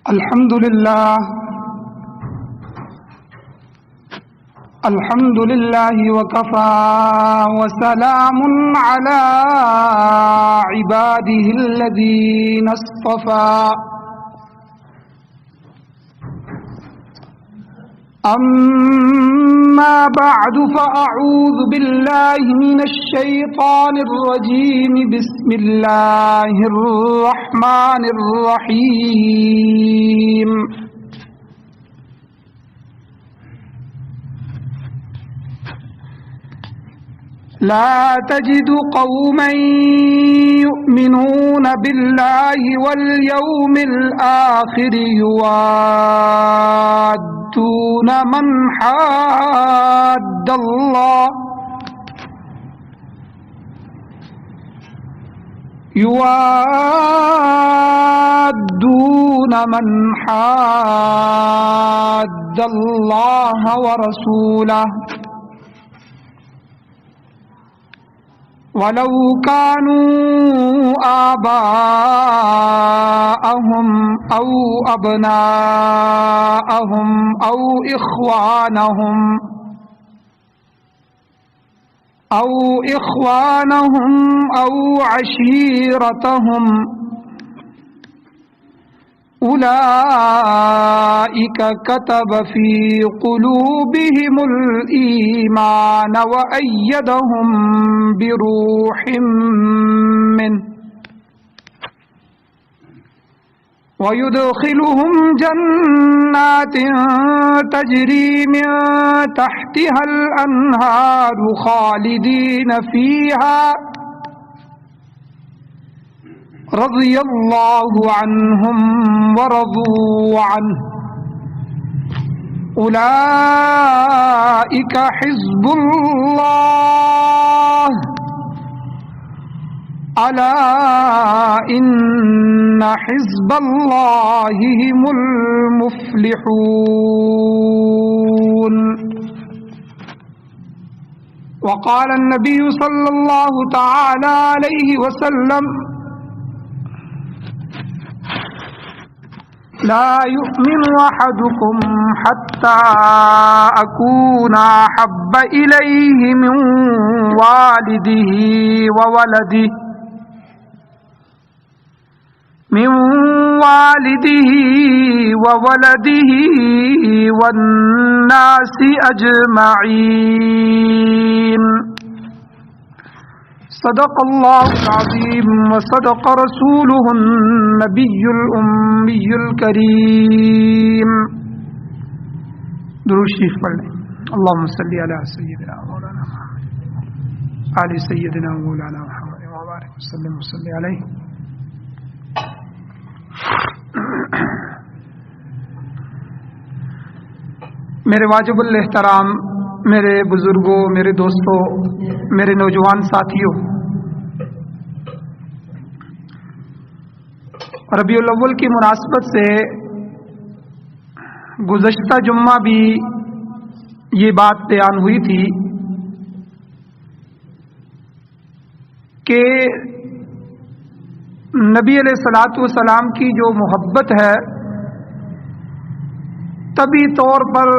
الحمد لله وكفى وسلام على عباده الذين اصطفى أما بعد فأعوذ بالله من الشيطان الرجيم بسم الله الرحمن الرحيم لا تجد قوما يؤمنون بالله واليوم الآخر يوادون من حاد الله ورسوله ولو كانوا آباءهم أو أبناءهم أو إخوانهم أو عشيرتهم أولئك كتب في قلوبهم الإيمان وأيدهم بروح منه ويدخلهم جنات تجري من تحتها الأنهار خالدين فيها رضي الله عنهم ورضوا عنه أولئك حزب الله ألا إن حزب الله هم المفلحون وقال النبي صلى الله تعالى عليه وسلم لا يؤمن أحدكم حتى أكون أحب إليه من والده وولده والناس أجمعين صدق الله العظيم وصدق رسوله النبي الأمي الكريم درود شریف پڑھ لیں اللهم صل على سيدنا مولانا محمد آل سيدنا مولانا محمد وبارك وسلم وصلی علیہ. میرے واجب الاحترام، میرے بزرگوں، میرے دوستوں، میرے نوجوان ساتھیوں، ربیع الاول کی مناسبت سے گزشتہ جمعہ بھی یہ بات بیان ہوئی تھی کہ نبی علیہ الصلوۃ والسلام کی جو محبت ہے طبی طور پر،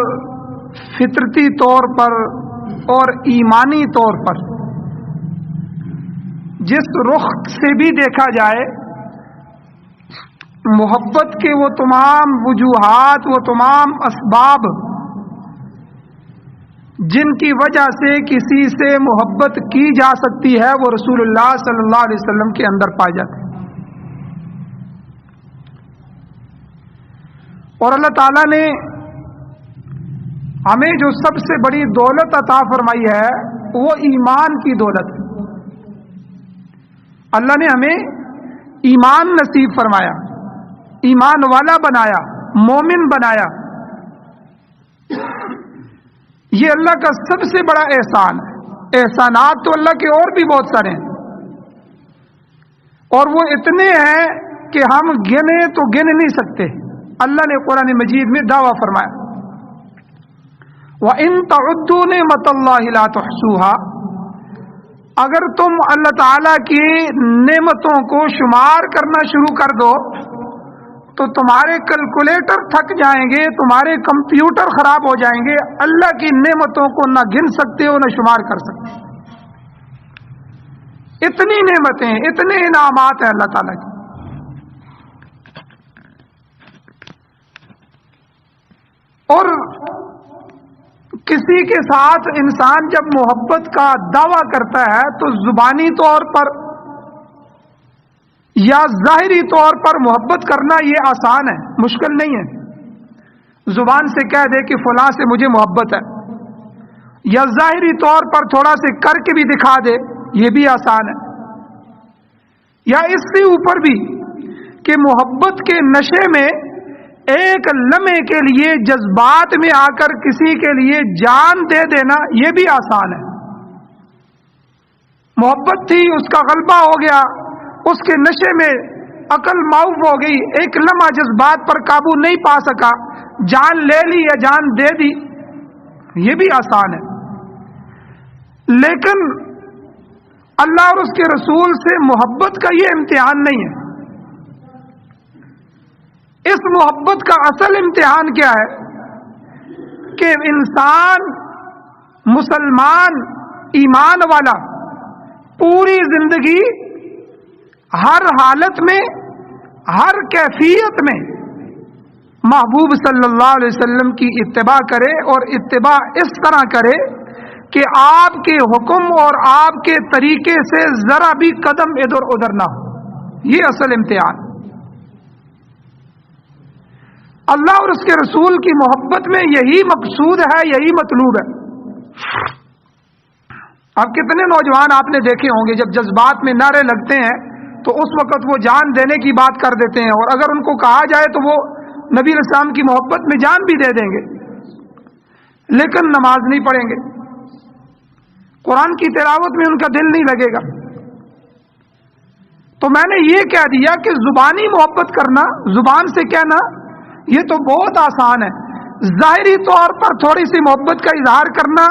فطرتی طور پر اور ایمانی طور پر جس رخ سے بھی دیکھا جائے، محبت کے وہ تمام وجوہات، وہ تمام اسباب جن کی وجہ سے کسی سے محبت کی جا سکتی ہے، وہ رسول اللہ صلی اللہ علیہ وسلم کے اندر پائے جاتے ہیں. اور اللہ تعالیٰ نے ہمیں جو سب سے بڑی دولت عطا فرمائی ہے وہ ایمان کی دولت. اللہ نے ہمیں ایمان نصیب فرمایا، ایمان والا بنایا، مومن بنایا. یہ اللہ کا سب سے بڑا احسان ہے. احسانات تو اللہ کے اور بھی بہت سارے ہیں، اور وہ اتنے ہیں کہ ہم گنے تو گن نہیں سکتے. اللہ نے قرآن مجید میں دعویٰ فرمایا وَإِن تَعُدُّوا نِعْمَتَ اللَّهِ لَا تُحْصُوهَا، اگر تم اللہ تعالیٰ کی نعمتوں کو شمار کرنا شروع کر دو تو تمہارے کیلکولیٹر تھک جائیں گے، تمہارے کمپیوٹر خراب ہو جائیں گے، اللہ کی نعمتوں کو نہ گن سکتے ہو نہ شمار کر سکتے. اتنی نعمتیں، اتنے انعامات ہیں اللہ تعالیٰ کی. اور کسی کے ساتھ انسان جب محبت کا دعویٰ کرتا ہے تو زبانی طور پر یا ظاہری طور پر محبت کرنا یہ آسان ہے، مشکل نہیں ہے. زبان سے کہہ دے کہ فلاں سے مجھے محبت ہے، یا ظاہری طور پر تھوڑا سے کر کے بھی دکھا دے، یہ بھی آسان ہے. یا اس سے اوپر بھی کہ محبت کے نشے میں ایک لمحے کے لیے جذبات میں آ کر کسی کے لیے جان دے دینا، یہ بھی آسان ہے. محبت تھی، اس کا غلبہ ہو گیا، اس کے نشے میں عقل معاف ہو گئی، ایک لمحہ جذبات پر قابو نہیں پا سکا، جان لے لی یا جان دے دی، یہ بھی آسان ہے. لیکن اللہ اور اس کے رسول سے محبت کا یہ امتحان نہیں ہے. اس محبت کا اصل امتحان کیا ہے کہ انسان مسلمان ایمان والا پوری زندگی ہر حالت میں، ہر کیفیت میں محبوب صلی اللہ علیہ وسلم کی اتباع کرے، اور اتباع اس طرح کرے کہ آپ کے حکم اور آپ کے طریقے سے ذرا بھی قدم ادھر ادھر نہ ہو. یہ اصل امتحان. اللہ اور اس کے رسول کی محبت میں یہی مقصود ہے، یہی مطلوب ہے. اب کتنے نوجوان آپ نے دیکھے ہوں گے جب جذبات میں نعرے لگتے ہیں تو اس وقت وہ جان دینے کی بات کر دیتے ہیں، اور اگر ان کو کہا جائے تو وہ نبی علیہ السلام کی محبت میں جان بھی دے دیں گے، لیکن نماز نہیں پڑھیں گے، قرآن کی تلاوت میں ان کا دل نہیں لگے گا. تو میں نے یہ کہہ دیا کہ زبانی محبت کرنا، زبان سے کہنا، یہ تو بہت آسان ہے. ظاہری طور پر تھوڑی سی محبت کا اظہار کرنا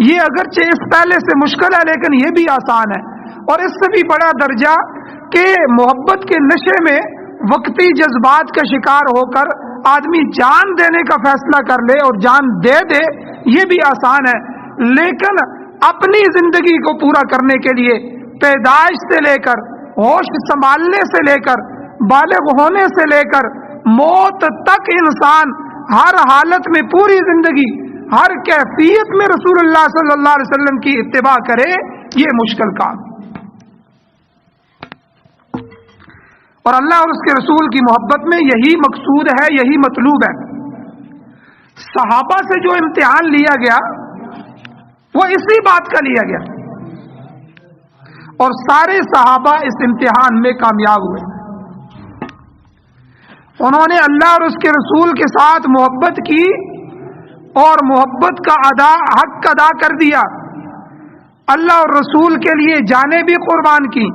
یہ اگرچہ اس پہلے سے مشکل ہے لیکن یہ بھی آسان ہے. اور اس سے بھی بڑا درجہ کہ محبت کے نشے میں وقتی جذبات کا شکار ہو کر آدمی جان دینے کا فیصلہ کر لے اور جان دے دے، یہ بھی آسان ہے. لیکن اپنی زندگی کو پورا کرنے کے لیے پیدائش سے لے کر ہوش سنبھالنے سے لے کر بالغ ہونے سے لے کر موت تک انسان ہر حالت میں پوری زندگی ہر کیفیت میں رسول اللہ صلی اللہ علیہ وسلم کی اتباع کرے، یہ مشکل کام. اور اللہ اور اس کے رسول کی محبت میں یہی مقصود ہے، یہی مطلوب ہے. صحابہ سے جو امتحان لیا گیا وہ اسی بات کا لیا گیا، اور سارے صحابہ اس امتحان میں کامیاب ہوئے. انہوں نے اللہ اور اس کے رسول کے ساتھ محبت کی اور محبت کا حق ادا کر دیا. اللہ اور رسول کے لیے جانیں بھی قربان کی.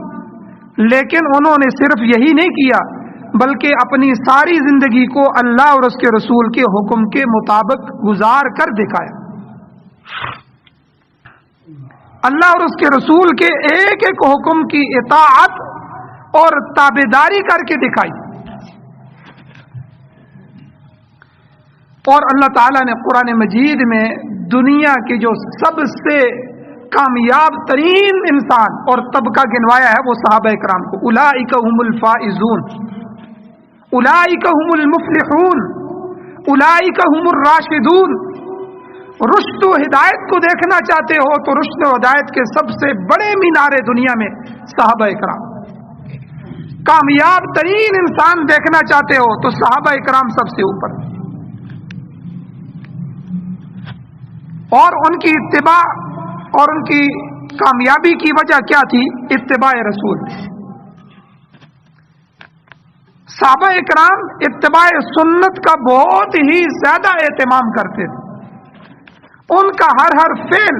لیکن انہوں نے صرف یہی نہیں کیا بلکہ اپنی ساری زندگی کو اللہ اور اس کے رسول کے حکم کے مطابق گزار کر دکھایا. اللہ اور اس کے رسول کے ایک ایک حکم کی اطاعت اور تابعداری کر کے دکھائی. اور اللہ تعالیٰ نے قرآن مجید میں دنیا کے جو سب سے کامیاب ترین انسان اور طبقہ گنوایا ہے وہ صحابہ کرام کو. اولئک هم الفائزون، اولئک هم المفلحون، اولئک هم الراشدون. رشد و ہدایت کو دیکھنا چاہتے ہو تو رشد و ہدایت کے سب سے بڑے مینارے دنیا میں صحابہ کرام. کامیاب ترین انسان دیکھنا چاہتے ہو تو صحابہ کرام سب سے اوپر. اور ان کی اتباع اور ان کی کامیابی کی وجہ کیا تھی؟ اتباع رسول. صحابہ اکرام اتباع سنت کا بہت ہی زیادہ اہتمام کرتے تھے. ان کا ہر ہر فعل،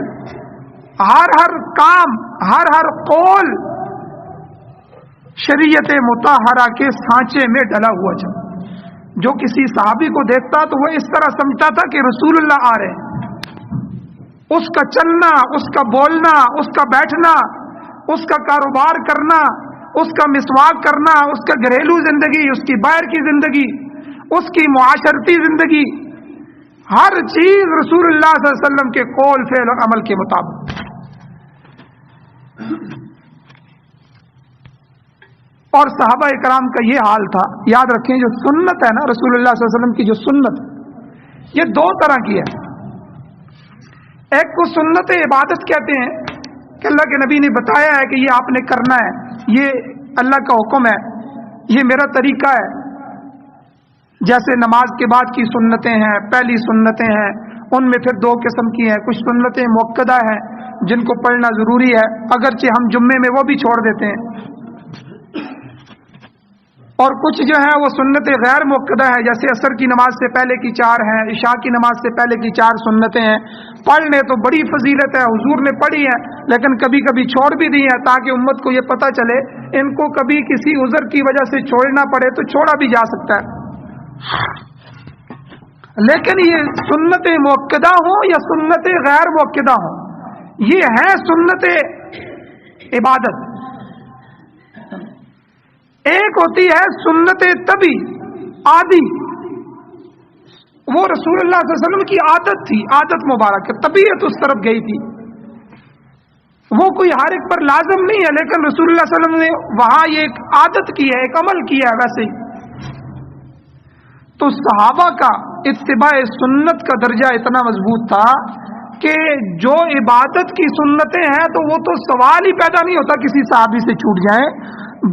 ہر ہر کام، ہر ہر قول شریعت مطہرہ کے سانچے میں ڈلا ہوا تھا. جو کسی صحابی کو دیکھتا تو وہ اس طرح سمجھتا تھا کہ رسول اللہ آ رہے ہیں. اس کا چلنا، اس کا بولنا، اس کا بیٹھنا، اس کا کاروبار کرنا، اس کا مسواک کرنا، اس کا گھریلو زندگی، اس کی باہر کی زندگی، اس کی معاشرتی زندگی، ہر چیز رسول اللہ صلی اللہ علیہ وسلم کے قول فعل اور عمل کے مطابق. اور صحابہ کرام کا یہ حال تھا. یاد رکھیں جو سنت ہے نا رسول اللہ صلی اللہ علیہ وسلم کی، جو سنت یہ دو طرح کی ہے. ایک کو سنت عبادت کہتے ہیں کہ اللہ کے نبی نے بتایا ہے کہ یہ آپ نے کرنا ہے، یہ اللہ کا حکم ہے، یہ میرا طریقہ ہے. جیسے نماز کے بعد کی سنتیں ہیں، پہلی سنتیں ہیں، ان میں پھر دو قسم کی ہیں. کچھ سنتیں مؤکدہ ہیں جن کو پڑھنا ضروری ہے، اگرچہ ہم جمعے میں وہ بھی چھوڑ دیتے ہیں. اور کچھ جو ہیں وہ سنت غیر مؤکدہ ہے، جیسے عصر کی نماز سے پہلے کی 4 ہیں، عشاء کی نماز سے پہلے کی 4 سنتیں ہیں. پڑھ لیں تو بڑی فضیلت ہے، حضور نے پڑھی ہے، لیکن کبھی کبھی چھوڑ بھی دی ہے تاکہ امت کو یہ پتہ چلے ان کو کبھی کسی عذر کی وجہ سے چھوڑنا پڑے تو چھوڑا بھی جا سکتا ہے. لیکن یہ سنت مؤکدہ ہوں یا سنت غیر مؤکدہ ہوں، یہ ہے سنت عبادت. ایک ہوتی ہے سنت طبی عادی، وہ رسول اللہ صلی اللہ علیہ وسلم کی عادت تھی، عادت مبارک، طبیعت اس طرف گئی تھی. وہ کوئی ہر ایک پر لازم نہیں ہے، لیکن رسول اللہ صلی اللہ علیہ وسلم نے وہاں یہ ایک عادت کی ہے، ایک عمل کیا ہے. ویسے ہی تو صحابہ کا اتباع سنت کا درجہ اتنا مضبوط تھا کہ جو عبادت کی سنتیں ہیں تو وہ تو سوال ہی پیدا نہیں ہوتا کسی صحابی سے چھوٹ جائیں.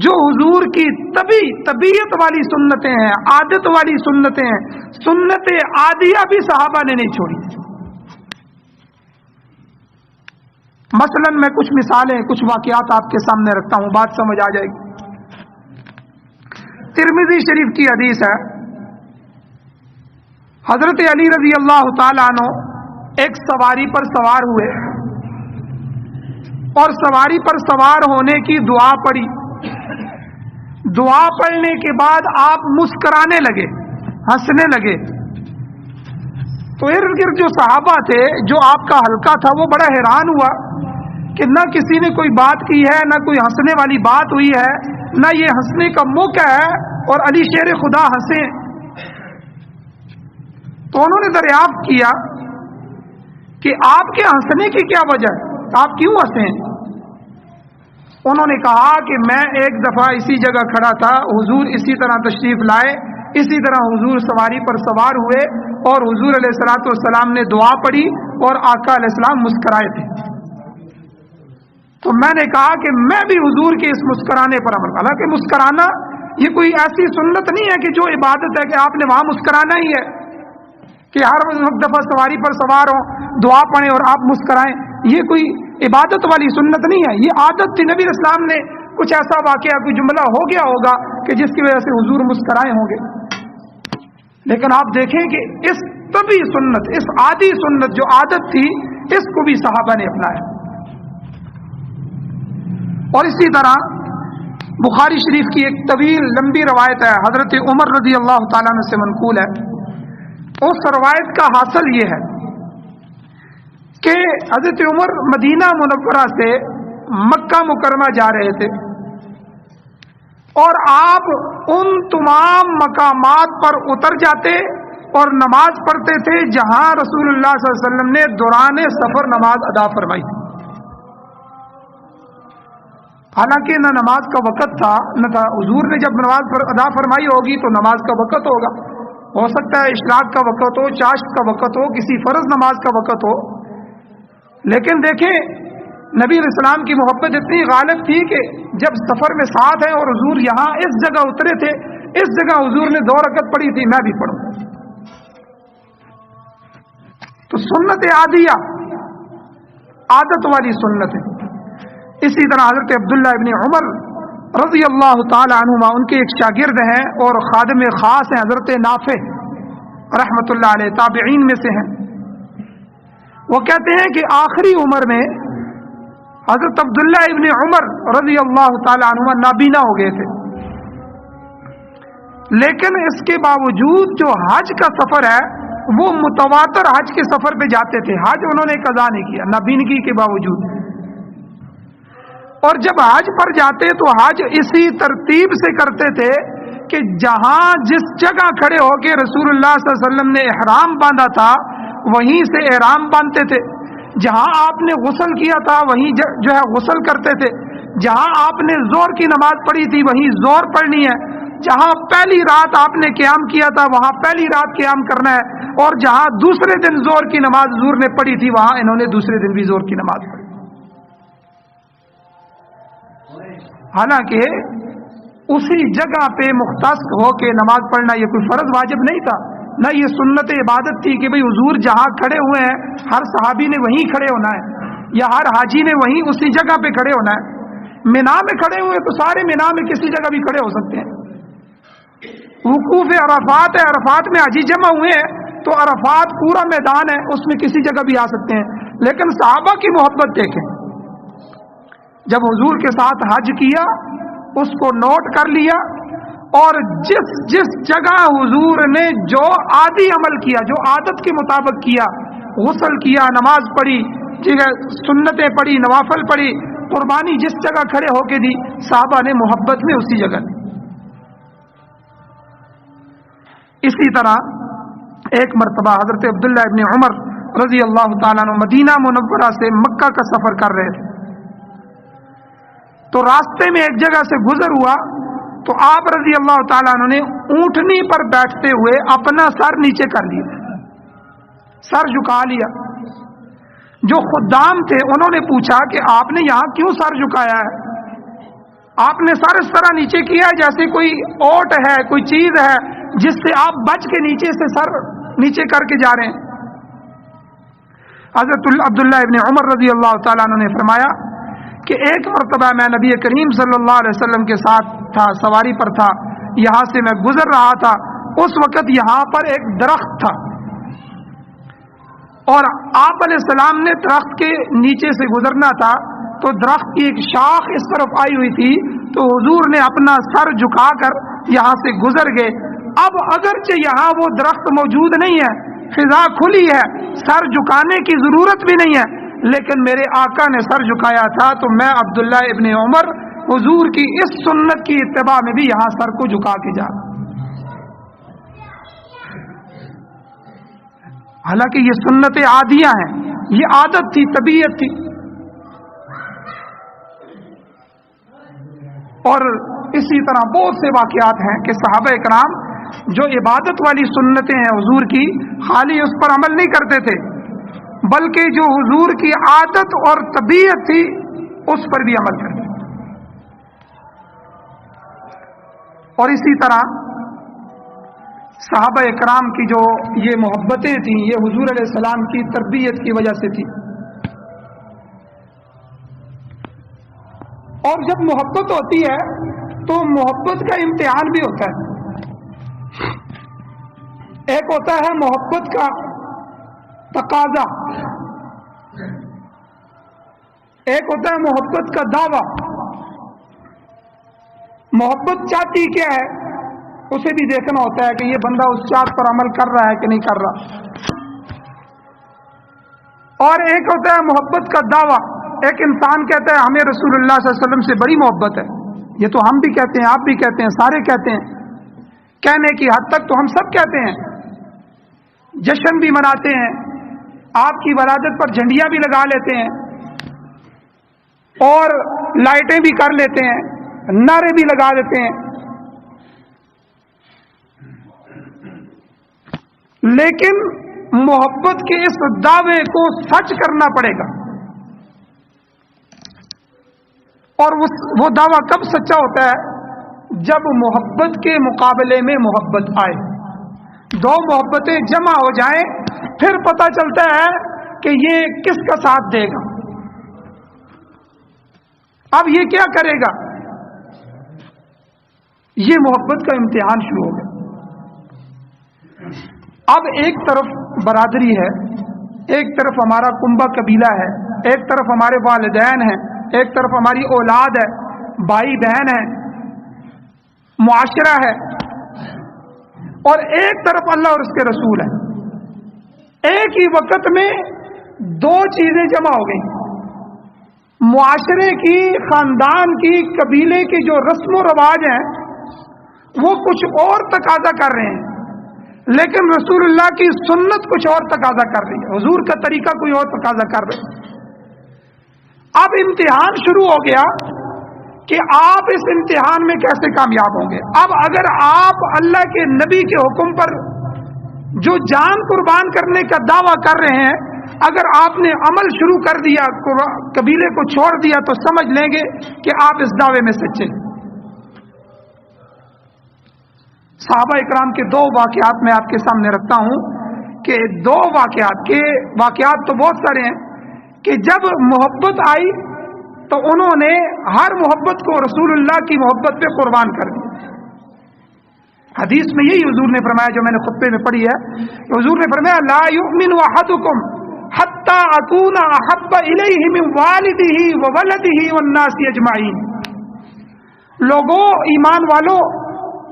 جو حضور کی طبیعت والی سنتیں ہیں، عادت والی سنتیں ہیں، سنت عادیہ بھی صحابہ نے نہیں چھوڑی. مثلا میں کچھ مثالیں، کچھ واقعات آپ کے سامنے رکھتا ہوں، بات سمجھ آ جائے گی. ترمذی شریف کی حدیث ہے، حضرت علی رضی اللہ تعالیٰ عنہ ایک سواری پر سوار ہوئے اور سواری پر سوار ہونے کی دعا پڑھی. دعا پڑھنے کے بعد آپ مسکرانے لگے، ہنسنے لگے. تو ارد گرد جو صحابہ تھے، جو آپ کا حلقہ تھا، وہ بڑا حیران ہوا کہ نہ کسی نے کوئی بات کی ہے، نہ کوئی ہنسنے والی بات ہوئی ہے، نہ یہ ہنسنے کا موقع ہے اور علی شیر خدا ہنسے. تو انہوں نے دریافت کیا کہ آپ کے ہنسنے کی کیا وجہ ہے، آپ کیوں ہنسے ہیں؟ انہوں نے کہا کہ میں ایک دفعہ اسی جگہ کھڑا تھا، حضور اسی طرح تشریف لائے، اسی طرح حضور سواری پر سوار ہوئے اور حضور علیہ الصلوۃ والسلام نے دعا پڑھی اور آقا علیہ السلام مسکرائے تھے. تو میں نے کہا کہ میں بھی حضور کے اس مسکرانے پر عمل. حالانکہ مسکرانا یہ کوئی ایسی سنت نہیں ہے کہ جو عبادت ہے کہ آپ نے وہاں مسکرانا ہی ہے، کہ ہر دفعہ سواری پر سوار ہوں، دعا پڑھیں اور آپ مسکرائیں. یہ کوئی عبادت والی سنت نہیں ہے، یہ عادت تھی. نبی اسلام نے کچھ ایسا واقعہ، کوئی جملہ ہو گیا ہوگا کہ جس کی وجہ سے حضور مسکرائے ہوں گے. لیکن آپ دیکھیں کہ اس طبی سنت، اس عادی سنت جو عادت تھی، اس کو بھی صحابہ نے اپنایا. اور اسی طرح بخاری شریف کی ایک طویل لمبی روایت ہے، حضرت عمر رضی اللہ تعالیٰ عنہ سے منقول ہے. اس روایت کا حاصل یہ ہے کہ حضرت عمر مدینہ منورہ سے مکہ مکرمہ جا رہے تھے اور آپ ان تمام مقامات پر اتر جاتے اور نماز پڑھتے تھے جہاں رسول اللہ صلی اللہ علیہ وسلم نے دوران سفر نماز ادا فرمائی. حالانکہ نہ نماز کا وقت تھا، نہ تھا. حضور نے جب نماز ادا فرمائی ہوگی تو نماز کا وقت ہوگا. ہو سکتا ہے اشراق کا وقت ہو، چاشت کا وقت ہو، کسی فرض نماز کا وقت ہو. لیکن دیکھیں نبی علیہ السلام کی محبت اتنی غالب تھی کہ جب سفر میں ساتھ ہیں اور حضور یہاں اس جگہ اترے تھے، اس جگہ حضور نے 2 رکعت پڑھی تھی، میں بھی پڑھوں. تو سنت عادیہ، عادت والی سنت ہے. اسی طرح حضرت عبداللہ ابن عمر رضی اللہ تعالی عنہما، ان کے ایک شاگرد ہیں اور خادم خاص ہیں حضرت نافع رحمۃ اللہ علیہ، تابعین میں سے ہیں. وہ کہتے ہیں کہ آخری عمر میں حضرت عبداللہ ابن عمر رضی اللہ تعالی عنہما نابینا ہو گئے تھے، لیکن اس کے باوجود جو حج کا سفر ہے وہ متواتر حج کے سفر پہ جاتے تھے. حج انہوں نے قضا نہیں کیا نابینگی کے باوجود. اور جب حج پر جاتے تو حج اسی ترتیب سے کرتے تھے کہ جہاں جس جگہ کھڑے ہو کے رسول اللہ صلی اللہ علیہ وسلم نے احرام باندھا تھا وہیں سے احرام باندھتے تھے، جہاں آپ نے غسل کیا تھا وہیں جو ہے غسل کرتے تھے، جہاں آپ نے زور کی نماز پڑھی تھی وہیں زور پڑھنی ہے، جہاں پہلی رات آپ نے قیام کیا تھا وہاں پہلی رات قیام کرنا ہے، اور جہاں دوسرے دن زور کی نماز حضور نے پڑھی تھی وہاں انہوں نے دوسرے دن بھی زور کی نماز پڑھی۔ حالانکہ اسی جگہ پہ مختص ہو کے نماز پڑھنا یہ کوئی فرض واجب نہیں تھا، نہ یہ سنت عبادت تھی کہ بھئی حضور جہاں کھڑے ہوئے ہیں ہر صحابی نے وہیں کھڑے ہونا ہے یا ہر حاجی نے وہیں اسی جگہ پہ کھڑے ہونا ہے۔ مینا میں کھڑے ہوئے تو سارے مینا میں کسی جگہ بھی کھڑے ہو سکتے ہیں۔ وقوف عرفات ہے، عرفات میں حاجی جمع ہوئے ہیں تو عرفات پورا میدان ہے، اس میں کسی جگہ بھی آ سکتے ہیں، لیکن صحابہ کی محبت دیکھیں، جب حضور کے ساتھ حج کیا اس کو نوٹ کر لیا، اور جس جس جگہ حضور نے جو عادی عمل کیا، جو عادت کے مطابق کیا، غسل کیا، نماز پڑھی، سنتیں پڑھی، نوافل پڑھی، قربانی جس جگہ کھڑے ہو کے دی، صحابہ نے محبت میں اسی جگہ دی۔ اسی طرح ایک مرتبہ حضرت عبداللہ ابن عمر رضی اللہ تعالیٰ عنہ مدینہ منورہ سے مکہ کا سفر کر رہے تھے، تو راستے میں ایک جگہ سے گزر ہوا تو آپ رضی اللہ تعالیٰ عنہ نے اونٹنی پر بیٹھتے ہوئے اپنا سر نیچے کر لیا، سر جھکا لیا۔ جو خدام تھے انہوں نے پوچھا کہ آپ نے یہاں کیوں سر جھکایا ہے؟ آپ نے سر اس طرح نیچے کیا ہے جیسے کوئی اوٹ ہے، کوئی چیز ہے جس سے آپ بچ کے نیچے سے سر نیچے کر کے جا رہے ہیں۔ حضرت عبداللہ ابن عمر رضی اللہ تعالیٰ عنہ نے فرمایا کہ ایک مرتبہ میں نبی کریم صلی اللہ علیہ وسلم کے ساتھ تھا، سواری پر تھا، یہاں سے میں گزر رہا تھا، اس وقت یہاں پر ایک درخت تھا اور آپ علیہ السلام نے درخت کے نیچے سے گزرنا تھا، تو درخت کی ایک شاخ اس طرف آئی ہوئی تھی، تو حضور نے اپنا سر جھکا کر یہاں سے گزر گئے۔ اب اگرچہ یہاں وہ درخت موجود نہیں ہے، فضا کھلی ہے، سر جھکانے کی ضرورت بھی نہیں ہے، لیکن میرے آقا نے سر جھکایا تھا تو میں عبداللہ ابن عمر حضور کی اس سنت کی اتباع میں بھی یہاں سر کو جھکا کے جا۔ حالانکہ یہ سنتیں عادیہ ہیں، یہ عادت تھی، طبیعت تھی۔ اور اسی طرح بہت سے واقعات ہیں کہ صحابہ کرام جو عبادت والی سنتیں ہیں حضور کی، خالی اس پر عمل نہیں کرتے تھے بلکہ جو حضور کی عادت اور طبیعت تھی اس پر بھی عمل کرتے تھے۔ اور اسی طرح صحابہ اکرام کی جو یہ محبتیں تھیں یہ حضور علیہ السلام کی تربیت کی وجہ سے تھی۔ اور جب محبت ہوتی ہے تو محبت کا امتحان بھی ہوتا ہے۔ ایک ہوتا ہے محبت کا تقاضا، ایک ہوتا ہے محبت کا دعویٰ۔ محبت چاہتی کیا ہے اسے بھی دیکھنا ہوتا ہے کہ یہ بندہ اس چاہت پر عمل کر رہا ہے کہ نہیں کر رہا۔ اور ایک ہوتا ہے محبت کا دعویٰ، ایک انسان کہتا ہے ہمیں رسول اللہ صلی اللہ علیہ وسلم سے بڑی محبت ہے، یہ تو ہم بھی کہتے ہیں، آپ بھی کہتے ہیں، سارے کہتے ہیں، کہنے کی حد تک تو ہم سب کہتے ہیں، جشن بھی مناتے ہیں، آپ کی ولادت پر جھنڈیاں بھی لگا لیتے ہیں اور لائٹیں بھی کر لیتے ہیں، نعرے بھی لگا دیتے ہیں، لیکن محبت کے اس دعوے کو سچ کرنا پڑے گا۔ اور وہ دعویٰ کب سچا ہوتا ہے؟ جب محبت کے مقابلے میں محبت آئے، دو محبتیں جمع ہو جائیں، پھر پتہ چلتا ہے کہ یہ کس کا ساتھ دے گا، اب یہ کیا کرے گا۔ یہ محبت کا امتحان شروع ہو گیا۔ اب ایک طرف برادری ہے، ایک طرف ہمارا کنبہ قبیلہ ہے، ایک طرف ہمارے والدین ہیں، ایک طرف ہماری اولاد ہے، بھائی بہن ہے، معاشرہ ہے، اور ایک طرف اللہ اور اس کے رسول ہے۔ ایک ہی وقت میں دو چیزیں جمع ہو گئیں، معاشرے کی، خاندان کی، قبیلے کی جو رسم و رواج ہیں وہ کچھ اور تقاضا کر رہے ہیں، لیکن رسول اللہ کی سنت کچھ اور تقاضا کر رہی ہے، حضور کا طریقہ کوئی اور تقاضا کر رہے ہیں۔ اب امتحان شروع ہو گیا کہ آپ اس امتحان میں کیسے کامیاب ہوں گے۔ اب اگر آپ اللہ کے نبی کے حکم پر جو جان قربان کرنے کا دعویٰ کر رہے ہیں، اگر آپ نے عمل شروع کر دیا، قبیلے کو چھوڑ دیا، تو سمجھ لیں گے کہ آپ اس دعوے میں سچے ہیں۔ صحابہ اکرام کے دو واقعات میں آپ کے سامنے رکھتا ہوں کہ دو واقعات تو بہت سارے ہیں کہ جب محبت آئی تو انہوں نے ہر محبت کو رسول اللہ کی محبت پہ قربان کر دیا۔ حدیث میں یہی حضور نے فرمایا جو میں نے خطبے میں پڑھی ہے، کہ حضور نے فرمایا لا یؤمن احدکم حتی اکون احب الیہ من والدہ وولدہ والناس اجمعین۔ لوگوں، ایمان والو،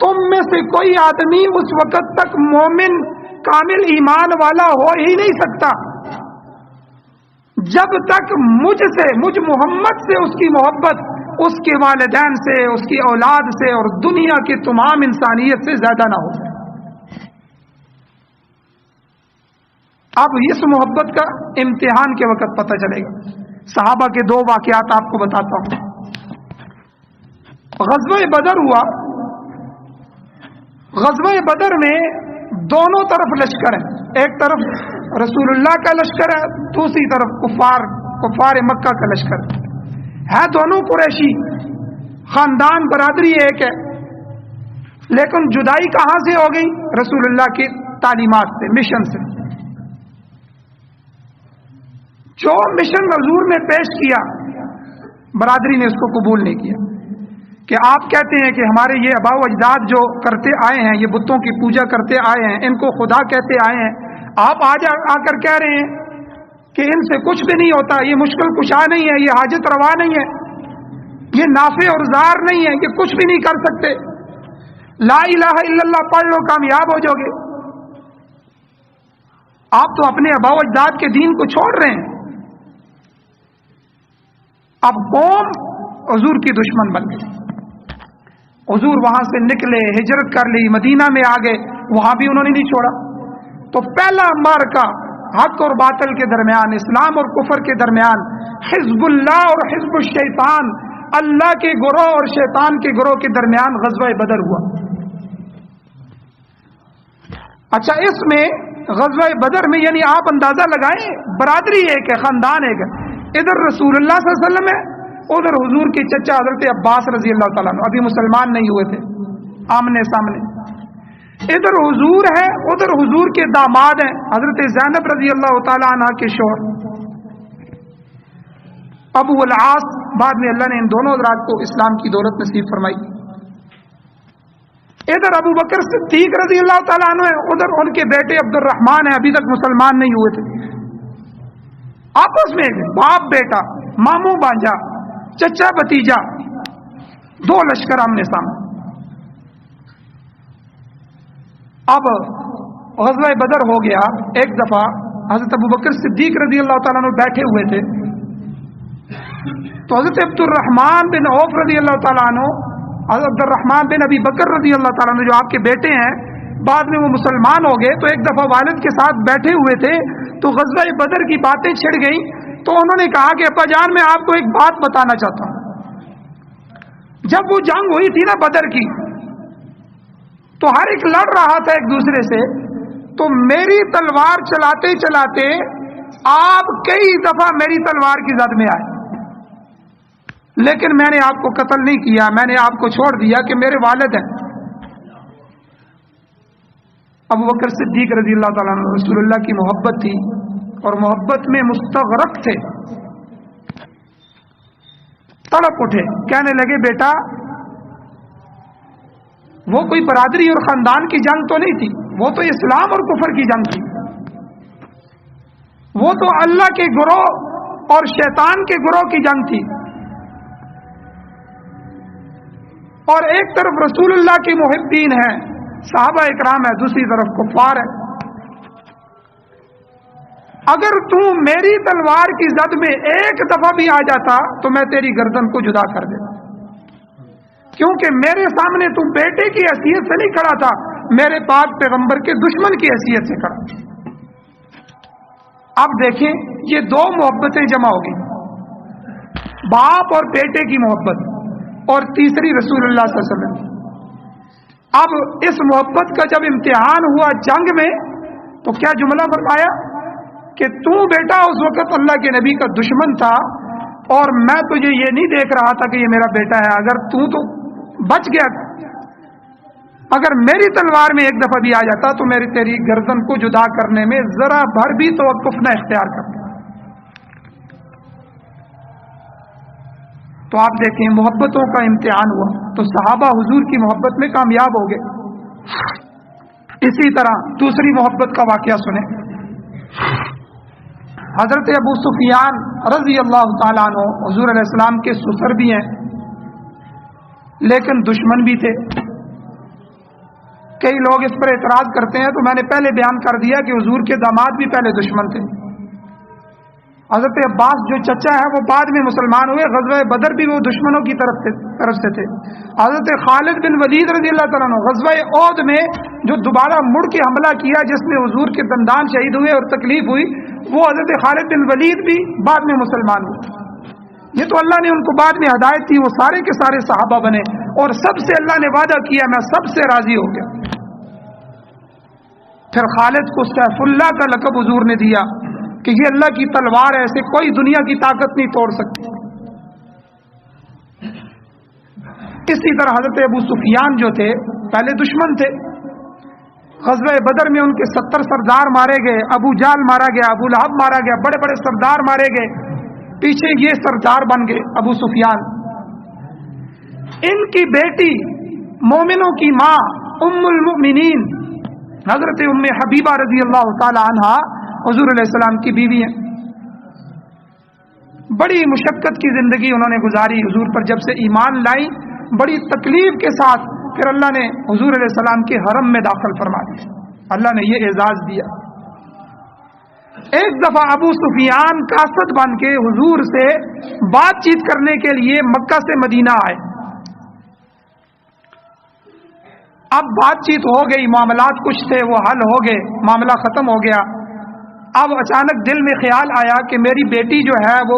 تم میں سے کوئی آدمی اس وقت تک مومن کامل ایمان والا ہو ہی نہیں سکتا جب تک مجھ محمد سے اس کی محبت اس کے والدین سے، اس کی اولاد سے اور دنیا کی تمام انسانیت سے زیادہ نہ ہو۔ اب اس محبت کا امتحان کے وقت پتہ چلے گا۔ صحابہ کے دو واقعات آپ کو بتاتا ہوں۔ غزوہ بدر ہوا، غزوہ بدر میں دونوں طرف لشکر ہیں، ایک طرف رسول اللہ کا لشکر ہے، دوسری طرف کفار مکہ کا لشکر ہے دونوں قریشی، خاندان برادری ایک ہے، لیکن جدائی کہاں سے ہو گئی؟ رسول اللہ کی تعلیمات سے، مشن سے۔ جو مشن حضور نے پیش کیا برادری نے اس کو قبول نہیں کیا، کہ آپ کہتے ہیں کہ ہمارے یہ آباء و اجداد جو کرتے آئے ہیں، یہ بتوں کی پوجا کرتے آئے ہیں، ان کو خدا کہتے آئے ہیں، آپ آ کر کہہ رہے ہیں کہ ان سے کچھ بھی نہیں ہوتا، یہ مشکل کشا نہیں ہے، یہ حاجت روا نہیں ہے، یہ نافع اور ضار نہیں ہے، یہ کچھ بھی نہیں کر سکتے، لا الہ الا اللہ پڑھ لو کامیاب ہو جاؤ گے۔ آپ تو اپنے آباء و اجداد کے دین کو چھوڑ رہے ہیں۔ اب قوم حضور کی دشمن بن گئی۔ حضور وہاں سے نکلے، ہجرت کر لی، مدینہ میں آ گئے، وہاں بھی انہوں نے نہیں چھوڑا۔ تو پہلا معرکہ حق اور باطل کے درمیان، اسلام اور کفر کے درمیان، حزب اللہ اور حزب الشیطان، اللہ کے گروہ اور شیطان کے گروہ کے درمیان غزوہ بدر ہوا۔ اچھا، اس میں غزوہ بدر میں یعنی آپ اندازہ لگائیں، برادری ایک ہے، خاندان ایک ہے، ادھر رسول اللہ صلی اللہ علیہ وسلم ہے، ادھر حضور کے چچا حضرت عباس رضی اللہ تعالیٰ عنہ ابھی مسلمان نہیں ہوئے تھے، آمنے سامنے، ادھر حضور ہے، ادھر حضور کے داماد ہیں حضرت زینب رضی اللہ تعالیٰ عنہ کے شوہر ابو العاص، بعد میں اللہ نے ان دونوں حضرات کو اسلام کی دولت نصیب فرمائی۔ ادھر ابو بکر صدیق رضی اللہ تعالیٰ عنہ ہے، ادھر ان کے بیٹے عبد الرحمن ہیں، ابھی تک مسلمان نہیں ہوئے تھے۔ آپس میں باپ بیٹا، ماموں بانجا، چچا بھتیجا، دو لشکر آمنے سامنے۔ اب غزوہ بدر ہو گیا، ایک دفعہ حضرت ابو بکر صدیق رضی اللہ تعالیٰ عنہ بیٹھے ہوئے تھے، تو حضرت عبد الرحمن بن عوف رضی اللہ تعالیٰ عنہ، حضرت عبد الرحمن بن ابی بکر رضی اللہ تعالیٰ عنہ جو آپ کے بیٹے ہیں، بعد میں وہ مسلمان ہو گئے، تو ایک دفعہ والد کے ساتھ بیٹھے ہوئے تھے تو غزوہ بدر کی باتیں چھڑ گئیں، تو انہوں نے کہا کہ ابا جان میں آپ کو ایک بات بتانا چاہتا ہوں۔ جب وہ جنگ ہوئی تھی نا بدر کی، تو ہر ایک لڑ رہا تھا ایک دوسرے سے، تو میری تلوار چلاتے چلاتے آپ کئی دفعہ میری تلوار کی زد میں آئے، لیکن میں نے آپ کو قتل نہیں کیا، میں نے آپ کو چھوڑ دیا کہ میرے والد ہیں۔ ابو بکر صدیق رضی اللہ تعالیٰ عنہ رسول اللہ کی محبت تھی اور محبت میں مستغرق تھے، تڑپ اٹھے، کہنے لگے بیٹا وہ کوئی برادری اور خاندان کی جنگ تو نہیں تھی، وہ تو اسلام اور کفر کی جنگ تھی، وہ تو اللہ کے گروہ اور شیطان کے گروہ کی جنگ تھی، اور ایک طرف رسول اللہ کے محبین ہیں، صحابہ اکرام ہے، دوسری طرف کفار ہے۔ اگر تو میری تلوار کی زد میں ایک دفعہ بھی آ جاتا تو میں تیری گردن کو جدا کر دیتا، کیونکہ میرے سامنے تو بیٹے کی حیثیت سے نہیں کھڑا تھا، میرے پاک پیغمبر کے دشمن کی حیثیت سے کھڑا۔ اب دیکھیں یہ دو محبتیں جمع ہو گئی، باپ اور بیٹے کی محبت، اور تیسری رسول اللہ صلی اللہ علیہ وسلم۔ اب اس محبت کا جب امتحان ہوا جنگ میں تو کیا جملہ فرمایا کہ تو بیٹا اس وقت اللہ کے نبی کا دشمن تھا اور میں تجھے یہ نہیں دیکھ رہا تھا کہ یہ میرا بیٹا ہے، اگر تو بچ گیا، اگر میری تلوار میں ایک دفعہ بھی آ جاتا تو میری تیری گردن کو جدا کرنے میں ذرا بھر بھی توقف نہ اختیار کرتا۔ تو آپ دیکھیں محبتوں کا امتحان ہوا تو صحابہ حضور کی محبت میں کامیاب ہو گئے۔ اسی طرح دوسری محبت کا واقعہ سنیں، حضرت ابو سفیان رضی اللہ تعالیٰ عنہ حضور علیہ السلام کے سسر بھی ہیں لیکن دشمن بھی تھے۔ کئی لوگ اس پر اعتراض کرتے ہیں تو میں نے پہلے بیان کر دیا کہ حضور کے داماد بھی پہلے دشمن تھے۔ حضرت عباس جو چچا ہے وہ بعد میں مسلمان ہوئے، غزوہ بدر بھی وہ دشمنوں کی طرف سے تھے۔ حضرت خالد بن ولید رضی اللہ تعالیٰ عنہ غزوہ احد میں جو دوبارہ مڑ کے حملہ کیا جس میں حضور کے دندان شہید ہوئے اور تکلیف ہوئی، وہ حضرت خالد بن ولید بھی بعد میں مسلمان ہوئے۔ یہ تو اللہ نے ان کو بعد میں ہدایت دی، وہ سارے کے سارے صحابہ بنے اور سب سے اللہ نے وعدہ کیا میں سب سے راضی ہو گیا۔ پھر خالد کو سیف اللہ کا لقب حضور نے دیا کہ یہ اللہ کی تلوار ہے، اسے کوئی دنیا کی طاقت نہیں توڑ سکتی۔ اسی طرح حضرت ابو سفیان جو تھے پہلے دشمن تھے، غزوہ بدر میں ان کے 70 سردار مارے گئے، ابو جہل مارا گیا، ابو لہب مارا گیا، بڑے بڑے سردار مارے گئے، پیچھے یہ سردار بن گئے ابو سفیان۔ ان کی بیٹی مومنوں کی ماں ام المؤمنین حضرت ام حبیبہ رضی اللہ تعالی عنہا حضور علیہ السلام کی بیوی ہیں۔ بڑی مشقت کی زندگی انہوں نے گزاری، حضور پر جب سے ایمان لائی بڑی تکلیف کے ساتھ پھر اللہ نے حضور علیہ السلام کے حرم میں داخل فرما دیا، اللہ نے یہ اعزاز دیا۔ ایک دفعہ ابو سفیان قاصد بن کے حضور سے بات چیت کرنے کے لیے مکہ سے مدینہ آئے۔ اب بات چیت ہو گئی، معاملات کچھ تھے وہ حل ہو گئے، معاملہ ختم ہو گیا۔ اب اچانک دل میں خیال آیا کہ میری بیٹی جو ہے وہ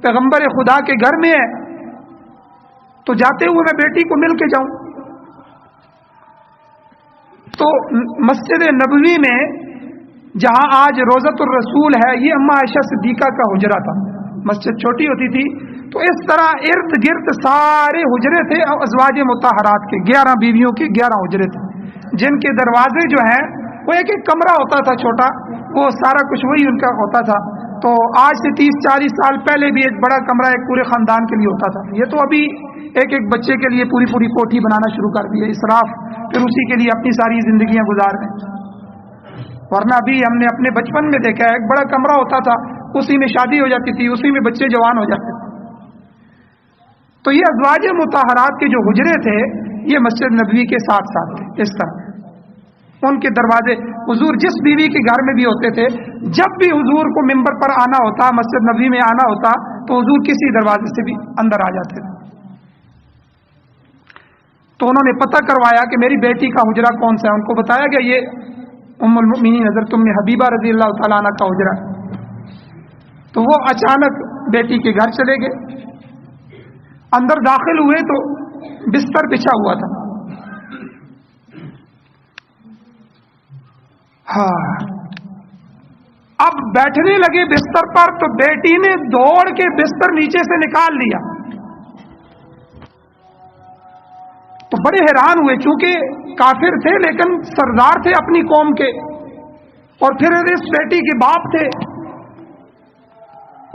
پیغمبر خدا کے گھر میں ہے، تو جاتے ہوئے میں بیٹی کو مل کے جاؤں۔ تو مسجد نبوی میں جہاں آج روضۃ الرسول ہے، یہ اما عائشہ صدیقہ کا حجرہ تھا، مسجد چھوٹی ہوتی تھی تو اس طرح ارد گرد سارے حجرے تھے ازواج مطہرات کے، 11 بیویوں کے 11 حجرے تھے جن کے دروازے جو ہیں وہ ایک ایک کمرہ ہوتا تھا چھوٹا، وہ سارا کچھ وہی ان کا ہوتا تھا۔ تو آج سے 30-40 سال پہلے بھی ایک بڑا کمرہ ایک پورے خاندان کے لیے ہوتا تھا، یہ تو ابھی ایک ایک بچے کے لیے پوری پوری کوٹھی بنانا شروع کر دی ہے، اسراف، پھر اسی کے لیے اپنی ساری زندگیاں گزار رہے ہیں۔ ورنہ ابھی ہم نے اپنے بچپن میں دیکھا ہے ایک بڑا کمرہ ہوتا تھا، اسی میں شادی ہو جاتی تھی، اسی میں بچے جوان ہو جاتے تھے۔ تو یہ ازواج مطہرات کے جو حجرے تھے یہ مسجد نبوی کے ساتھ ساتھ تھے، اس طرح ان کے دروازے حضور جس بیوی کے گھر میں بھی ہوتے تھے، جب بھی حضور کو ممبر پر آنا ہوتا، مسجد نبوی میں آنا ہوتا تو حضور کسی دروازے سے بھی اندر آ جاتے تھے۔ تو انہوں نے پتہ کروایا کہ میری بیٹی کا حجرہ کون سا ہے، ان کو بتایا گیا یہ ام المؤمنین حضرت ام حبیبہ رضی اللہ تعالیٰ عنہ کا حجرہ ہے۔ تو وہ اچانک بیٹی کے گھر چلے گئے، اندر داخل ہوئے تو بستر بچھا ہوا تھا، اب بیٹھنے لگے بستر پر تو بیٹی نے دوڑ کے بستر نیچے سے نکال لیا۔ تو بڑے حیران ہوئے، چونکہ کافر تھے لیکن سردار تھے اپنی قوم کے، اور پھر اس بیٹی کے باپ تھے،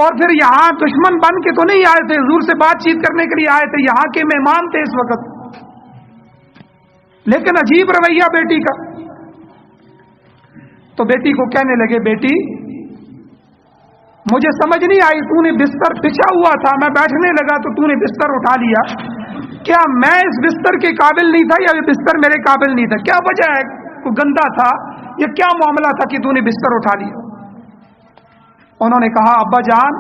اور پھر یہاں دشمن بن کے تو نہیں آئے تھے، حضور سے بات چیت کرنے کے لیے آئے تھے، یہاں کے مہمان تھے اس وقت، لیکن عجیب رویہ بیٹی کا۔ تو بیٹی کو کہنے لگے بیٹی مجھے سمجھ نہیں آئی، تو نے بستر بچھا ہوا تھا، میں بیٹھنے لگا تو تو نے بستر اٹھا لیا، کیا میں اس بستر کے قابل نہیں تھا یا یہ بستر میرے قابل نہیں تھا؟ کیا وجہ ہے؟ کوئی گندا تھا یا کیا معاملہ تھا کہ تو نے بستر اٹھا لیا؟ انہوں نے کہا ابا جان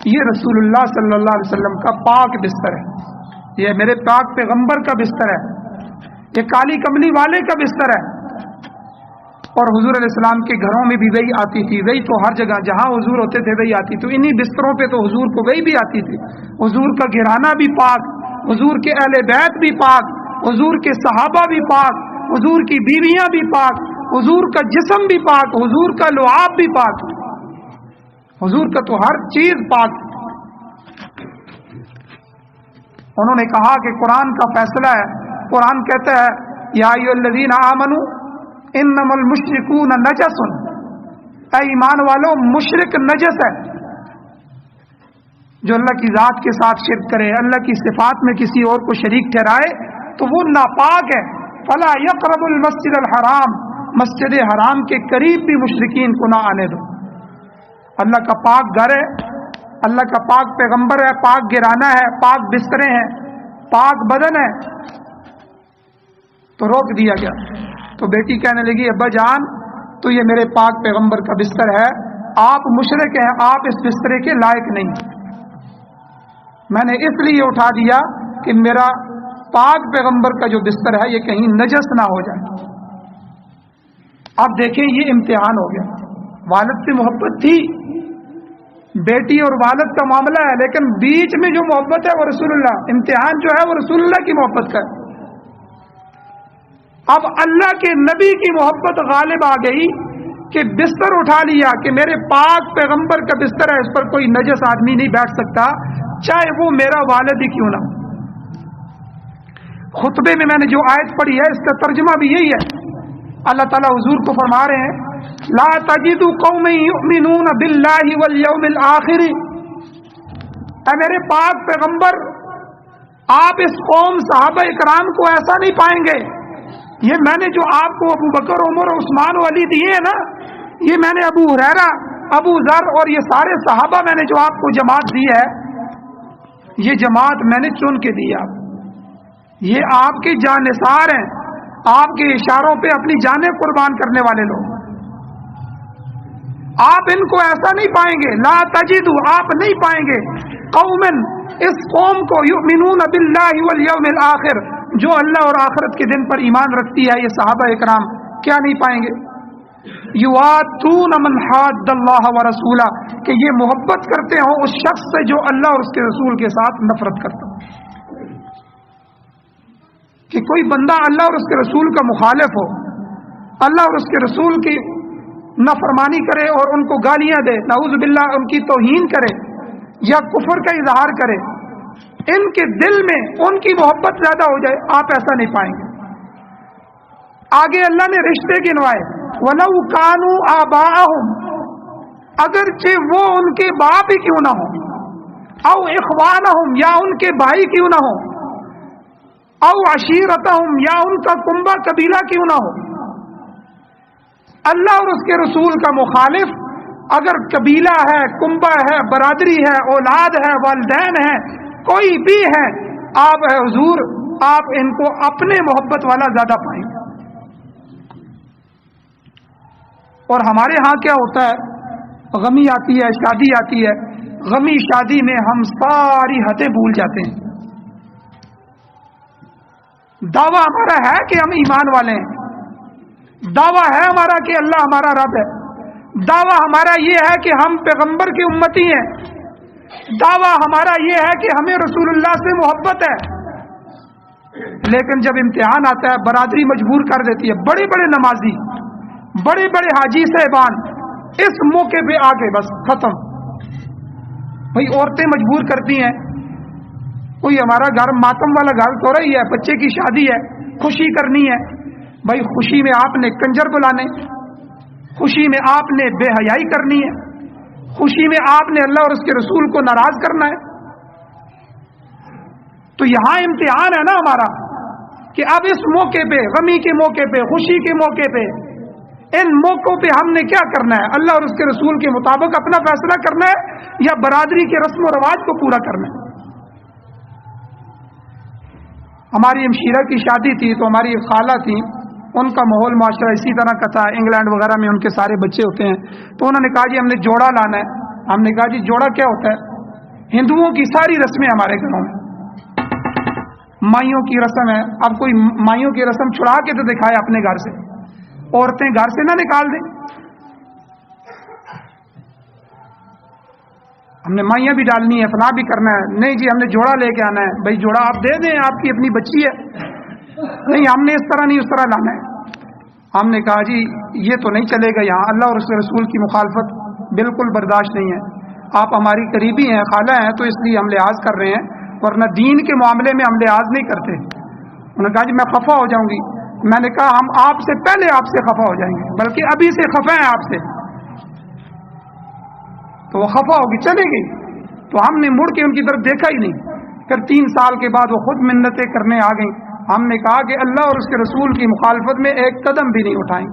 یہ رسول اللہ صلی اللہ علیہ وسلم کا پاک بستر ہے، یہ میرے پاک پیغمبر کا بستر ہے، یہ کالی کملی والے کا بستر ہے۔ اور حضور علیہ السلام کے گھروں میں بھی وہی آتی تھی، وہی تو ہر جگہ جہاں حضور ہوتے تھے وہی آتی، تو انہی بستروں پہ تو حضور کو وہی بھی آتی تھی۔ حضور کا گھرانہ بھی پاک، حضور کے اہل بیت بھی پاک، حضور کے صحابہ بھی پاک، حضور کی بیویاں بھی پاک، حضور کا جسم بھی پاک، حضور کا لعاب بھی پاک، حضور کا تو ہر چیز پاک۔ انہوں نے کہا کہ قرآن کا فیصلہ ہے، قرآن کہتا ہے یا ایھا الذین آمنوا انما المشرکون نجس، اے ایمان والو مشرک نجس ہے، جو اللہ کی ذات کے ساتھ شرک کرے، اللہ کی صفات میں کسی اور کو شریک ٹھہرائے تو وہ ناپاک ہے۔ فلا یقرب المسجد الحرام، مسجد حرام کے قریب بھی مشرکین کو نہ آنے دو۔ اللہ کا پاک گھر ہے، اللہ کا پاک پیغمبر ہے، پاک گرانہ ہے، پاک بستریں ہیں، پاک بدن ہے، تو روک دیا گیا۔ تو بیٹی کہنے لگی ابا جان تو یہ میرے پاک پیغمبر کا بستر ہے، آپ مشرک ہیں، آپ اس بسترے کے لائق نہیں۔ میں نے اس لیے اٹھا دیا کہ میرا پاک پیغمبر کا جو بستر ہے یہ کہیں نجس نہ ہو جائے۔ اب دیکھیں یہ امتحان ہو گیا، والد سے محبت تھی، بیٹی اور والد کا معاملہ ہے، لیکن بیچ میں جو محبت ہے وہ رسول اللہ، امتحان جو ہے وہ رسول اللہ کی محبت کا ہے۔ اب اللہ کے نبی کی محبت غالب آ گئی کہ بستر اٹھا لیا کہ میرے پاک پیغمبر کا بستر ہے، اس پر کوئی نجس آدمی نہیں بیٹھ سکتا، چاہے وہ میرا والد ہی کیوں نہ ہو۔ خطبے میں نے جو آیت پڑھی ہے اس کا ترجمہ بھی یہی ہے۔ اللہ تعالیٰ حضور کو فرما رہے ہیں لا تجد قوم یؤمنون باللہ والیوم الآخر، اے میرے پاک پیغمبر آپ اس قوم صحابہ اکرام کو ایسا نہیں پائیں گے، یہ میں نے جو آپ کو ابو بکر عمر عثمان و علی دیے ہیں نا، یہ میں نے ابو ہریرہ ابو ذر اور یہ سارے صحابہ میں نے جو آپ کو جماعت دی ہے، یہ جماعت میں نے چن کے دی آپ، یہ آپ کے جانثار ہیں، آپ کے اشاروں پہ اپنی جانیں قربان کرنے والے لوگ، آپ ان کو ایسا نہیں پائیں گے، لا تجدو آپ نہیں پائیں گے قومن اس قوم کو یؤمنون باللہ والیوم الآخر جو اللہ اور آخرت کے دن پر ایمان رکھتی ہے، یہ صحابہ اکرام کیا نہیں پائیں گے، یوادون من حاد اللہ ورسولہ کہ یہ محبت کرتے ہوں اس شخص سے جو اللہ اور اس کے رسول کے ساتھ نفرت کرتا ہو، کہ کوئی بندہ اللہ اور اس کے رسول کا مخالف ہو، اللہ اور اس کے رسول کی نافرمانی کرے اور ان کو گالیاں دے، نعوذ باللہ ان کی توہین کرے یا کفر کا اظہار کرے، ان کے دل میں ان کی محبت زیادہ ہو جائے، آپ ایسا نہیں پائیں گے۔ آگے اللہ نے رشتے گنوائے وَلَوْ كَانُوا آبَاءَهُمْ اگرچہ وہ ان کے باپ ہی کیوں نہ ہوں، او اخوانہم یا ان کے بھائی کیوں نہ ہوں، او عشیرتہم یا ان کا کنبہ قبیلہ کیوں نہ ہو، اللہ اور اس کے رسول کا مخالف اگر قبیلہ ہے، کنبہ ہے، برادری ہے، اولاد ہے، والدین ہیں، کوئی بھی ہے، آپ ہے حضور آپ ان کو اپنے محبت والا زیادہ پائیں گے۔ اور ہمارے ہاں کیا ہوتا ہے، غمی آتی ہے، شادی آتی ہے، غمی شادی میں ہم ساری حدیں بھول جاتے ہیں، دعویٰ ہمارا ہے کہ ہم ایمان والے ہیں، دعویٰ ہے ہمارا کہ اللہ ہمارا رب ہے، دعویٰ ہمارا یہ ہے کہ ہم پیغمبر کی امتی ہیں، دعویٰ ہمارا یہ ہے کہ ہمیں رسول اللہ سے محبت ہے، لیکن جب امتحان آتا ہے برادری مجبور کر دیتی ہے، بڑے بڑے نمازی، بڑے بڑے حاجی صاحبان اس موقع پہ آ کے بس ختم، بھئی عورتیں مجبور کرتی ہیں، کوئی ہمارا گھر ماتم والا گھر تو رہی ہے، بچے کی شادی ہے، خوشی کرنی ہے، بھائی خوشی میں آپ نے کنجر بلانے، خوشی میں آپ نے بے حیائی کرنی ہے، خوشی میں آپ نے اللہ اور اس کے رسول کو ناراض کرنا ہے، تو یہاں امتحان ہے نا ہمارا کہ اب اس موقع پہ، غمی کے موقع پہ، خوشی کے موقع پہ، ان موقعوں پہ ہم نے کیا کرنا ہے، اللہ اور اس کے رسول کے مطابق اپنا فیصلہ کرنا ہے یا برادری کے رسم و رواج کو پورا کرنا ہے۔ ہماری ہمشیرہ کی شادی تھی تو ہماری خالہ تھی، ان کا ماحول معاشرہ اسی طرح کا تھا، انگلینڈ وغیرہ میں ان کے سارے بچے ہوتے ہیں. تو انہوں نے کہا جی ہم نے جوڑا لانا ہے. ہم نے کہا جی جوڑا کیا ہوتا ہے؟ ہندوؤں کی ساری رسمیں ہمارے گھروں میں، مائیوں کی رسم ہے. اب کوئی مائیوں کی رسم چھڑا کے تو دکھائے اپنے گھر سے، عورتیں گھر سے نہ نکال دیں. ہم نے مائیاں بھی ڈالنی ہے، فلاں بھی کرنا ہے. نہیں جی ہم نے جوڑا لے کے آنا ہے. بھائی جوڑا آپ دے دیں، آپ کی اپنی بچی ہے. نہیں ہم نے اس طرح نہیں، اس طرح لانا ہے. ہم نے کہا جی یہ تو نہیں چلے گا یہاں، اللہ اور اس کے رسول کی مخالفت بالکل برداشت نہیں ہے. آپ ہماری قریبی ہیں، خالہ ہیں، تو اس لیے ہم لحاظ کر رہے ہیں، ورنہ دین کے معاملے میں ہم لحاظ نہیں کرتے. انہوں نے کہا جی میں خفا ہو جاؤں گی. میں نے کہا ہم آپ سے پہلے آپ سے خفا ہو جائیں گے، بلکہ ابھی سے خفا ہیں آپ سے. تو وہ خفا ہوگی، چلے گئی. تو ہم نے مڑ کے ان کی طرف دیکھا ہی نہیں. پھر 3 سال کے بعد وہ خود منتیں کرنے آ گئیں. ہم نے کہا کہ اللہ اور اس کے رسول کی مخالفت میں ایک قدم بھی نہیں اٹھائیں.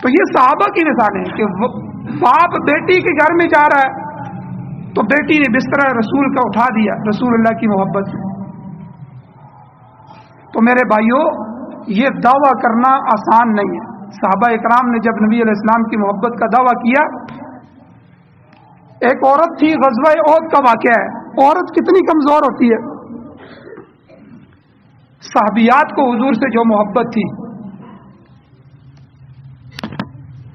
تو یہ صحابہ کی مثالیں ہیں کہ باپ بیٹی کے گھر میں جا رہا ہے تو بیٹی نے بستر رسول کا اٹھا دیا رسول اللہ کی محبت میں. تو میرے بھائیوں یہ دعویٰ کرنا آسان نہیں ہے. صحابہ اکرام نے جب نبی علیہ السلام کی محبت کا دعویٰ کیا، ایک عورت تھی، غزوہ احد کا واقعہ ہے. عورت کتنی کمزور ہوتی ہے. صحابیات کو حضور سے جو محبت تھی،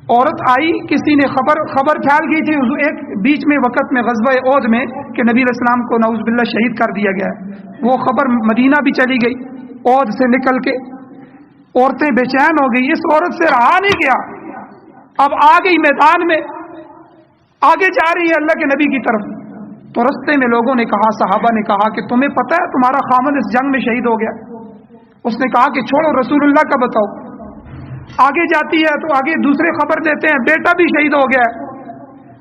عورت آئی، کسی نے خبر پھیل گئی تھی ایک بیچ میں وقت میں غزوہ احد میں کہ نبی علیہ السلام کو نعوذ باللہ شہید کر دیا گیا ہے. وہ خبر مدینہ بھی چلی گئی. احد سے نکل کے عورتیں بے چین ہو گئی. اس عورت سے رہا نہیں گیا، اب آ گئی میدان میں، آگے جا رہی ہے اللہ کے نبی کی طرف. تو رستے میں لوگوں نے کہا، صحابہ نے کہا کہ تمہیں پتہ ہے تمہارا خامد اس جنگ میں شہید ہو گیا. اس نے کہا کہ چھوڑو رسول اللہ کا بتاؤ. آگے جاتی ہے تو آگے دوسرے خبر دیتے ہیں بیٹا بھی شہید ہو گیا ہے.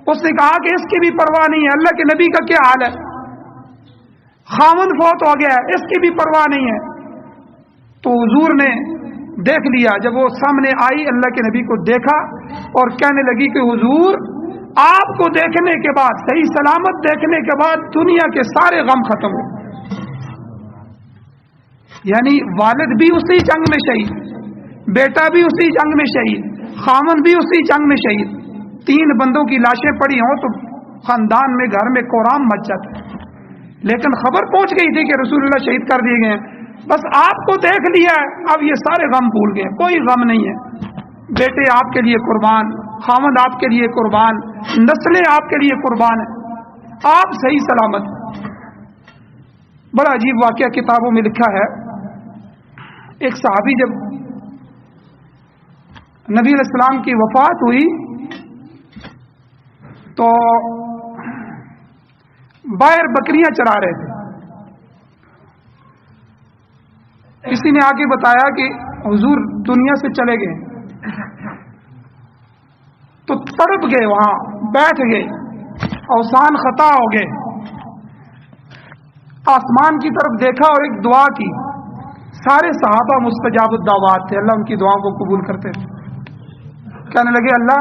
اس نے کہا کہ اس کی بھی پرواہ نہیں ہے، اللہ کے نبی کا کیا حال ہے؟ خامد فوت ہو گیا ہے، اس کی بھی پرواہ نہیں ہے. تو حضور نے دیکھ لیا، جب وہ سامنے آئی اللہ کے نبی کو دیکھا اور کہنے لگی کہ حضور آپ کو دیکھنے کے بعد، صحیح سلامت دیکھنے کے بعد دنیا کے سارے غم ختم ہو. یعنی والد بھی اسی جنگ میں شہید، بیٹا بھی اسی جنگ میں شہید، خامن بھی اسی جنگ میں شہید. 3 بندوں کی لاشیں پڑی ہوں تو خاندان میں، گھر میں کورام مچ جاتا ہے. لیکن خبر پہنچ گئی تھی کہ رسول اللہ شہید کر دیے گئے ہیں. بس آپ کو دیکھ لیا ہے، اب یہ سارے غم بھول گئے، کوئی غم نہیں ہے. بیٹے آپ کے لیے قربان، خامد آپ کے لیے قربان، نسلیں آپ کے لیے قربان ہیں، آپ صحیح سلامت. بڑا عجیب واقعہ کتابوں میں لکھا ہے. ایک صحابی جب نبی علیہ السلام کی وفات ہوئی تو باہر بکریاں چرا رہے تھے. کسی نے آگے بتایا کہ حضور دنیا سے چلے گئے. تو تڑپ گئے، وہاں بیٹھ گئے، اوسان خطا ہو گئے. آسمان کی طرف دیکھا اور ایک دعا کی. سارے صحابہ مستجاب الدعوات تھے، اللہ ان کی دعاؤں کو قبول کرتے تھے. کہنے لگے اللہ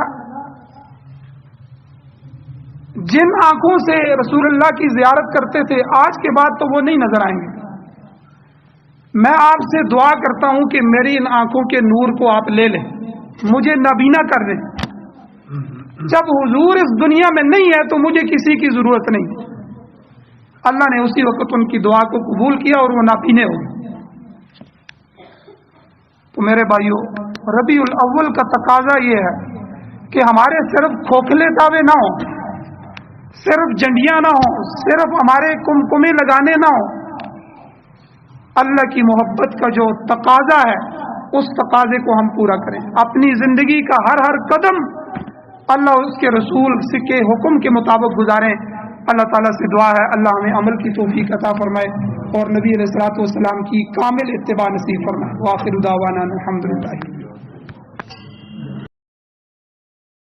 جن آنکھوں سے رسول اللہ کی زیارت کرتے تھے آج کے بعد تو وہ نہیں نظر آئیں گے. میں آپ سے دعا کرتا ہوں کہ میری ان آنکھوں کے نور کو آپ لے لیں، مجھے نابینا کر دیں. جب حضور اس دنیا میں نہیں ہے تو مجھے کسی کی ضرورت نہیں. اللہ نے اسی وقت ان کی دعا کو قبول کیا اور وہ نابینے ہو گئے. تو میرے بھائیوں ربیع الاول کا تقاضا یہ ہے کہ ہمارے صرف کھوکھلے دعوے نہ ہوں، صرف جنڈیاں نہ ہوں، صرف ہمارے کمکمے لگانے نہ ہوں. اللہ کی محبت کا جو تقاضا ہے اس تقاضے کو ہم پورا کریں. اپنی زندگی کا ہر قدم اللہ اس کے رسول کے حکم کے مطابق گزاریں. اللہ تعالیٰ سے دعا ہے اللہ ہمیں عمل کی توفیق عطا فرمائے اور نبی علیہ الصلوۃ والسلام کی کامل اتباع نصیب فرمائے. وآخر دعوانا الحمدللہ.